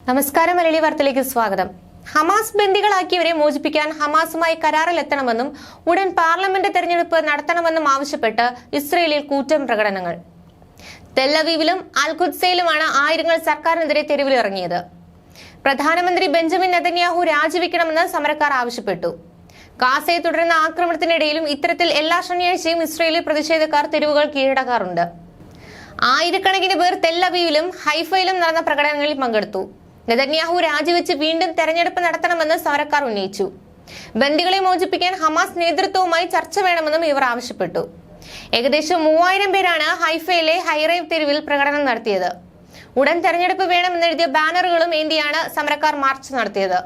നമസ്കാരം. മലയാളി വാർത്തയിലേക്ക് സ്വാഗതം. ഹമാസ് ബന്ദികളാക്കിയവരെ മോചിപ്പിക്കാൻ ഹമാസുമായി കരാറിലെത്തണമെന്നും ഉടൻ പാർലമെന്റ് തെരഞ്ഞെടുപ്പ് നടത്തണമെന്നും ആവശ്യപ്പെട്ട് ഇസ്രയേലിൽ കൂറ്റൻ പ്രകടനങ്ങൾ. തെല്ലവീവിലും അൽ-ഖുദ്സയിലുമാണ് ആയിരങ്ങൾ സർക്കാരിനെതിരെ തെരുവിലിറങ്ങിയത്. പ്രധാനമന്ത്രി ബെഞ്ചമിൻ നെതന്യാഹു രാജിവെക്കണമെന്ന് സമരക്കാർ ആവശ്യപ്പെട്ടു. ഗാസയെ തുടരുന്ന ആക്രമണത്തിനിടയിലും ഇത്തരത്തിൽ എല്ലാ ശനിയാഴ്ചയും ഇസ്രയേലി പ്രതിഷേധക്കാർ തെരുവുകൾ കീഴടക്കാറുണ്ട്. ആയിരക്കണക്കിന് പേർ തെല്ലവീവിലും ഹൈഫയിലും നടന്ന പ്രകടനങ്ങളിൽ പങ്കെടുത്തു. നെതന്യാഹു രാജിവെച്ച് വീണ്ടും തെരഞ്ഞെടുപ്പ് നടത്തണമെന്ന് സമരക്കാർ ഉന്നയിച്ചു. ബന്ദികളെ മോചിപ്പിക്കാൻ ഹമാസ് നേതൃത്വവുമായി ചർച്ച വേണമെന്നും ഇവർ ആവശ്യപ്പെട്ടു. ഏകദേശം 3000 പേരാണ് ഹൈഫയിലെ ഹൈറൈവ് തെരുവിൽ പ്രകടനം നടത്തിയത്. ഉടൻ തെരഞ്ഞെടുപ്പ് വേണമെന്നെഴുതിയ ബാനറുകളും ഏന്തിയാണ് സമരക്കാർ മാർച്ച് നടത്തിയത്.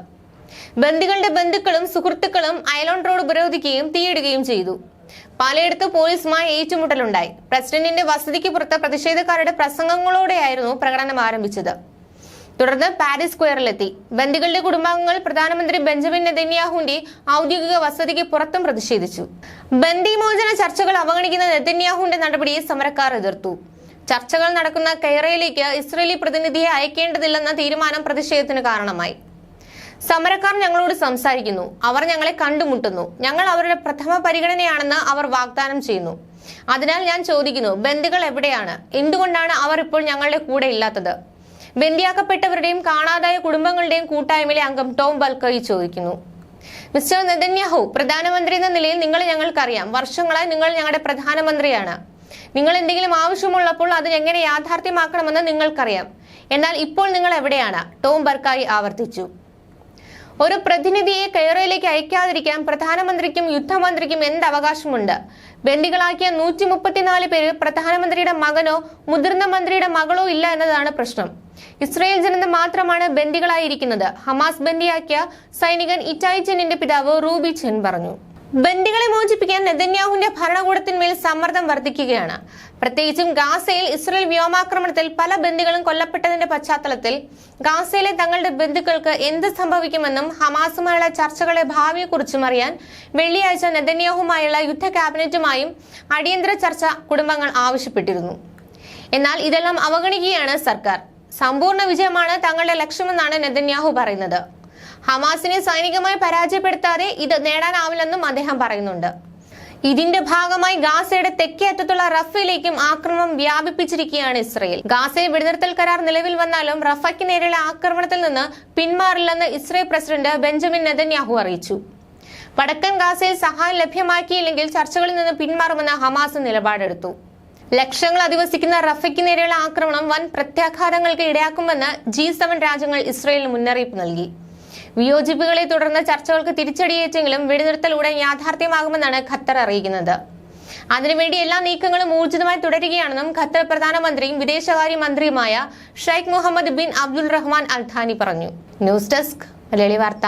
ബന്ദികളുടെ ബന്ധുക്കളും സുഹൃത്തുക്കളും അയലോൺ റോഡ് ഉപരോധിക്കുകയും തീയിടുകയും ചെയ്തു. പലയിടത്തും പോലീസുമായി ഏറ്റുമുട്ടലുണ്ടായി. പ്രസിഡന്റിന്റെ വസതിക്ക് പുറത്ത് പ്രതിഷേധക്കാരുടെ പ്രസംഗങ്ങളോടെയായിരുന്നു പ്രകടനം ആരംഭിച്ചത്. തുടർന്ന് പാരീസ് സ്ക്വയറിലെത്തി. ബന്ദികളുടെ കുടുംബാംഗങ്ങൾ പ്രധാനമന്ത്രി ബെഞ്ചമിൻ നെതന്യാഹുവിന്റെ ഔദ്യോഗിക വസതിക്ക് പുറത്തും പ്രതിഷേധിച്ചു. ബന്ദിമോചന ചർച്ചകൾ അവഗണിക്കുന്ന നെതന്യാഹുവിന്റെ നടപടിയെ സമരക്കാർ എതിർത്തു. ചർച്ചകൾ നടക്കുന്ന കൈറയിലേക്ക് ഇസ്രയേലി പ്രതിനിധിയെ അയക്കേണ്ടതില്ലെന്ന തീരുമാനം പ്രതിഷേധത്തിന് കാരണമായി. സമരക്കാർ ഞങ്ങളോട് സംസാരിക്കുന്നു, അവർ ഞങ്ങളെ കണ്ടുമുട്ടുന്നു, ഞങ്ങൾ അവരുടെ പ്രഥമ പരിഗണനയാണെന്ന് അവർ വാഗ്ദാനം ചെയ്യുന്നു. അതിനാൽ ഞാൻ ചോദിക്കുന്നു, ബന്ദികൾ എവിടെയാണ്? എന്തുകൊണ്ടാണ് അവർ ഇപ്പോൾ ഞങ്ങളുടെ കൂടെ ഇല്ലാത്തത്? ബന്ദിയാക്കപ്പെട്ടവരുടെയും കാണാതായ കുടുംബങ്ങളുടെയും കൂട്ടായ്മയിലെ അംഗം ടോം ബൽക്കയി ചോദിക്കുന്നു. മിസ്റ്റർ നെതന്യാഹു, പ്രധാനമന്ത്രി എന്ന നിലയിൽ നിങ്ങളെ ഞങ്ങൾക്കറിയാം. വർഷങ്ങളായി നിങ്ങൾ ഞങ്ങളുടെ പ്രധാനമന്ത്രിയാണ്. നിങ്ങൾ എന്തെങ്കിലും ആവശ്യമുള്ളപ്പോൾ അത് എങ്ങനെ യാഥാർത്ഥ്യമാക്കണമെന്ന് നിങ്ങൾക്കറിയാം. എന്നാൽ ഇപ്പോൾ നിങ്ങൾ എവിടെയാണ്? ടോം ബർക്കായി ആവർത്തിച്ചു. ഒരു പ്രതിനിധിയെ കൈറയിലേക്ക് അയക്കാതിരിക്കാൻ പ്രധാനമന്ത്രിക്കും യുദ്ധമന്ത്രിക്കും എന്ത് അവകാശമുണ്ട്? ബന്ദികളാക്കിയ 134 പേര് പ്രധാനമന്ത്രിയുടെ മകനോ മുതിർന്ന മന്ത്രിയുടെ മകളോ ഇല്ല എന്നതാണ് പ്രശ്നം. ഇസ്രായേൽ ജനത മാത്രമാണ് ബന്ദികളായിരിക്കുന്നത്. ഹമാസ് ബന്ദിയാക്കിയ സൈനികൻ ഇറ്റായി ചെന്നിന്റെ പിതാവ് റൂബി ചെൻ പറഞ്ഞു. ബന്ദികളെ മോചിപ്പിക്കാൻ നെതന്യാഹുവിന്റെ ഭരണകൂടത്തിന്മേൽ സമ്മർദ്ദം വർദ്ധിക്കുകയാണ്. പ്രത്യേകിച്ചും ഗാസയിൽ ഇസ്രായേൽ വ്യോമാക്രമണത്തിൽ പല ബന്ദികളും കൊല്ലപ്പെട്ടതിന്റെ പശ്ചാത്തലത്തിൽ ഗാസയിലെ തങ്ങളുടെ ബന്ധുക്കൾക്ക് എന്ത് സംഭവിക്കുമെന്നും ഹമാസുമായുള്ള ചർച്ചകളുടെ ഭാവിയെക്കുറിച്ചും അറിയാൻ വെള്ളിയാഴ്ച നെതന്യാഹുമായുള്ള യുദ്ധ ക്യാബിനറ്റുമായും അടിയന്തര ചർച്ച കുടുംബങ്ങൾ ആവശ്യപ്പെട്ടിരുന്നു. എന്നാൽ ഇതെല്ലാം അവഗണിക്കുകയാണ് സർക്കാർ. സമ്പൂർണ്ണ വിജയമാണ് തങ്ങളുടെ ലക്ഷ്യമെന്നാണ് നെതന്യാഹു പറയുന്നത്. ഹമാസിനെ സൈനികമായി പരാജയപ്പെടുത്താതെ ഇത് നേടാനാവില്ലെന്നും അദ്ദേഹം പറയുന്നുണ്ട്. ഇതിന്റെ ഭാഗമായി ഗാസയുടെ തെക്കേ അറ്റത്തുള്ള റഫയിലേക്കും ആക്രമണം വ്യാപിപ്പിച്ചിരിക്കുകയാണ് ഇസ്രയേൽ. ഗാസയിൽ വെടിനിർത്തൽ കരാർ നിലവിൽ വന്നാലും റഫയ്ക്ക് നേരെയുള്ള ആക്രമണത്തിൽ നിന്ന് പിന്മാറില്ലെന്ന് ഇസ്രയേൽ പ്രസിഡന്റ് ബെഞ്ചമിൻ നെതന്യാഹു അറിയിച്ചു. വടക്കൻ ഗാസയിൽ സഹായം ലഭ്യമാക്കിയില്ലെങ്കിൽ ചർച്ചകളിൽ നിന്ന് പിന്മാറുമെന്ന് ഹമാസ് നിലപാടെടുത്തു. ലക്ഷങ്ങൾ അധിവസിക്കുന്ന റഫയ്ക്ക് നേരെയുള്ള ആക്രമണം വൻ പ്രത്യാഘാതങ്ങൾക്ക് ഇടയാക്കുമെന്ന് G7 രാജ്യങ്ങൾ ഇസ്രയേലിന് മുന്നറിയിപ്പ് നൽകി. വിയോജിപ്പുകളെ തുടർന്ന് ചർച്ചകൾക്ക് തിരിച്ചടിയേറ്റെങ്കിലും വെടിനിർത്തൽ ഉടൻ യാഥാർത്ഥ്യമാകുമെന്നാണ് ഖത്തർ അറിയിക്കുന്നത്. അതിനുവേണ്ടി എല്ലാ നീക്കങ്ങളും ഊർജിതമായി തുടരുകയാണെന്നും ഖത്തർ പ്രധാനമന്ത്രിയും വിദേശകാര്യ മന്ത്രിയുമായ ഷെയ്ഖ് മുഹമ്മദ് ബിൻ അബ്ദുൾ റഹ്മാൻ അൽ ഥാനി പറഞ്ഞു. ന്യൂസ് ഡെസ്ക് മലയാളി വാർത്ത.